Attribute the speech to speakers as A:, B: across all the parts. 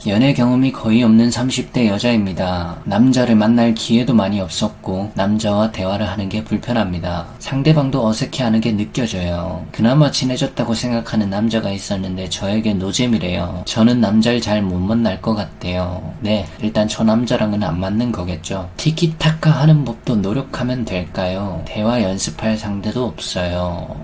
A: 연애 경험이 거의 없는 30대 여자입니다. 남자를 만날 기회도 많이 없었고 남자와 대화를 하는 게 불편합니다. 상대방도 어색해하는 게 느껴져요. 그나마 친해졌다고 생각하는 남자가 있었는데 저에게 노잼이래요. 저는 남자를 잘 못 만날 것 같대요. 네, 일단 저 남자랑은 안 맞는 거겠죠. 티키타카 하는 법도 노력하면 될까요? 대화 연습할 상대도 없어요.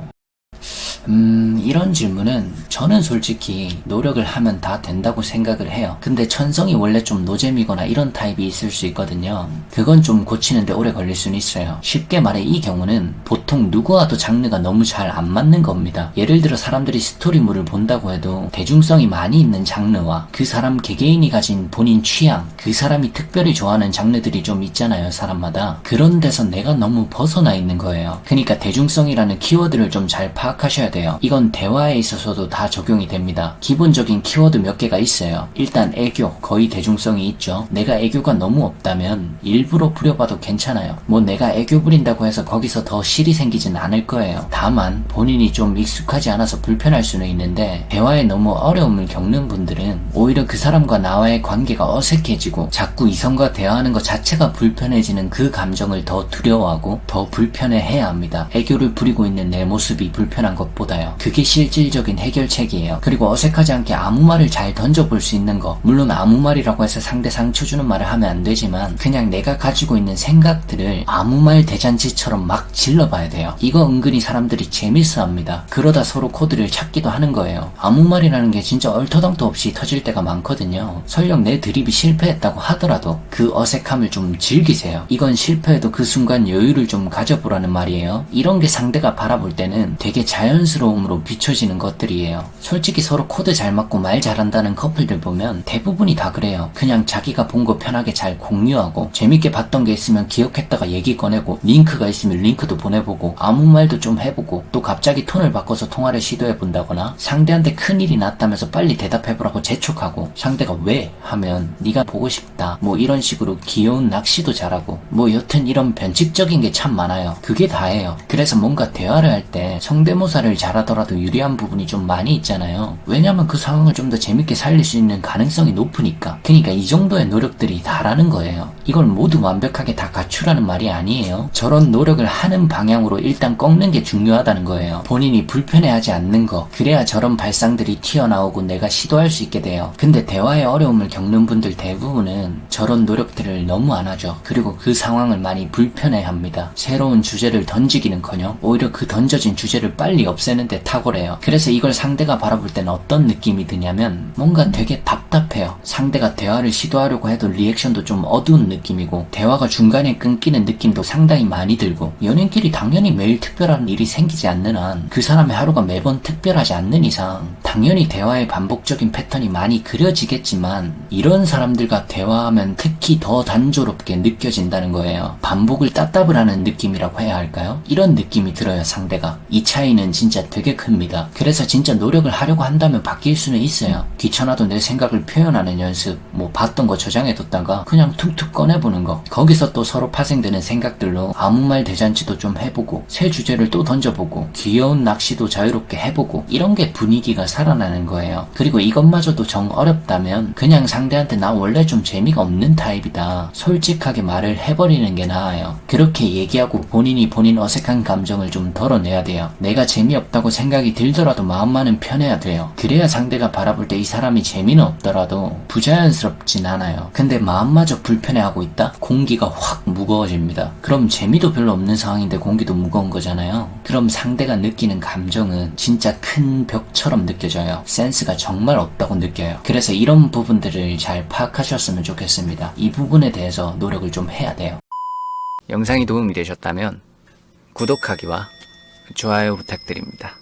A: 이런 질문은 저는 솔직히 노력을 하면 다 된다고 생각을 해요. 근데 천성이 원래 좀 노잼이거나 이런 타입이 있을 수 있거든요. 그건 좀 고치는데 오래 걸릴 수는 있어요. 쉽게 말해 이 경우는 보통 누구와도 장르가 너무 잘 안 맞는 겁니다. 예를 들어 사람들이 스토리물을 본다고 해도 대중성이 많이 있는 장르와 그 사람 개개인이 가진 본인 취향, 그 사람이 특별히 좋아하는 장르들이 좀 있잖아요, 사람마다. 그런 데서 내가 너무 벗어나 있는 거예요. 그러니까 대중성이라는 키워드를 좀 잘 파악하셔야 돼요. 이건 대화에 있어서도 다 적용이 됩니다. 기본적인 키워드 몇 개가 있어요. 일단 애교, 거의 대중성이 있죠. 내가 애교가 너무 없다면 일부러 부려봐도 괜찮아요. 뭐 내가 애교 부린다고 해서 거기서 더 실이 생기진 않을 거예요. 다만 본인이 좀 익숙하지 않아서 불편할 수는 있는데 대화에 너무 어려움을 겪는 분들은 오히려 그 사람과 나와의 관계가 어색해지고 자꾸 이성과 대화하는 것 자체가 불편해지는 그 감정을 더 두려워하고 더 불편해해야 합니다. 애교를 부리고 있는 내 모습이 불편한 것보다요. 그게 실질적인 해결책이에요. 그리고 어색하지 않게 아무 말을 잘 던져볼 수 있는 거. 물론 아무 말이라고 해서 상대 상처 주는 말을 하면 안 되지만 그냥 내가 가지고 있는 생각들을 아무 말 대잔치처럼 막 질러봐야 돼요. 이거 은근히 사람들이 재밌어합니다. 그러다 서로 코드를 찾기도 하는 거예요. 아무 말이라는 게 진짜 얼토당토 없이 터질 때가 많거든요. 설령 내 드립이 실패했다고 하더라도 그 어색함을 좀 즐기세요. 이건 실패해도 그 순간 여유를 좀 가져보라는 말이에요. 이런 게 상대가 바라볼 때는 되게 자연스러움으로 비춰지는 것들이에요. 솔직히 서로 코드 잘 맞고 말 잘한다는 커플들 보면 대부분이 다 그래요. 그냥 자기가 본 거 편하게 잘 공유하고 재밌게 봤던 게 있으면 기억했다가 얘기 꺼내고 링크가 있으면 링크도 보내보고 아무 말도 좀 해보고 또 갑자기 톤을 바꿔서 통화를 시도해본다거나 상대한테 큰일이 났다면서 빨리 대답해보라고 재촉하고 상대가 왜? 하면 네가 보고 싶다 뭐 이런 식으로 귀여운 낚시도 잘하고 뭐 여튼 이런 변칙적인 게 참 많아요. 그게 다예요. 그래서 뭔가 대화를 할 때 성대모사를 잘하더라도 유리한 부분이 좀 많이 있잖아요. 왜냐면 그 상황을 좀 더 재밌게 살릴 수 있는 가능성이 높으니까. 그러니까 이 정도의 노력들이 다라는 거예요. 이걸 모두 완벽하게 다 갖추라는 말이 아니에요. 저런 노력을 하는 방향으로 일단 꺾는 게 중요하다는 거예요. 본인이 불편해하지 않는 거. 그래야 저런 발상들이 튀어나오고 내가 시도할 수 있게 돼요. 근데 대화에 어려움을 겪는 분들 대부분은 저런 노력들을 너무 안 하죠. 그리고 그 상황을 많이 불편해합니다. 새로운 주제를 던지기는커녕 오히려 그 던져진 주제를 빨리 없애는 데 탁월해요. 그래서 이걸 상대가 바라볼 때는 어떤 느낌이 드냐면 뭔가 되게 답답해요. 상대가 대화를 시도하려고 해도 리액션도 좀 어두운 느낌이고 대화가 중간에 끊기는 느낌도 상당히 많이 들고 연인끼리 당연히 매일 특별한 일이 생기지 않는 한 그 사람의 하루가 매번 특별하지 않는 이상 당연히 대화의 반복적인 패턴이 많이 그려지겠지만 이런 사람들과 대화하면 특히 더 단조롭게 느껴진다는 거예요. 반복을 따따블 하는 느낌이라고 해야 할까요? 이런 느낌이 들어요, 상대가. 이 차이는 진짜 되게 큽니다. 그래서 진짜 노력을 하려고 한다면 바뀔 수는 있어요. 귀찮아도 내 생각을 표현하는 연습, 뭐 봤던 거 저장해뒀다가 그냥 툭툭 꺼내보는 거. 거기서 또 서로 파생되는 생각들로 아무 말 대잔치도 좀 해보고 새 주제를 또 던져보고 귀여운 낚시도 자유롭게 해보고 이런 게 분위기가 살아나는 거예요. 그리고 이것마저도 정 어렵다면 그냥 상대한테 나 원래 좀 재미가 없는 타입이다 솔직하게 말을 해버리는 게 나아요. 그렇게 얘기하고 본인이 본인 어색한 감정을 좀 덜어내야 돼요. 내가 재미없다고 생각이 들더라도 마음만은 편해야 돼요. 그래야 상대가 바라볼 때 이 사람이 재미는 없더라도 부자연스럽진 않아요. 근데 마음마저 불편해하고 있다? 공기가 확 무거워집니다. 그럼 재미도 별로 없는 상황인데 공기도 무거운 거잖아요. 그럼 상대가 느끼는 감정은 진짜 큰 벽처럼 느껴져요. 센스가 정말 없다고 느껴요. 그래서 이런 부분들을 잘 파악하셨으면 좋겠습니다. 이 부분에 대해서 노력을 좀 해야 돼요. 영상이 도움이 되셨다면 구독하기와 좋아요 부탁드립니다.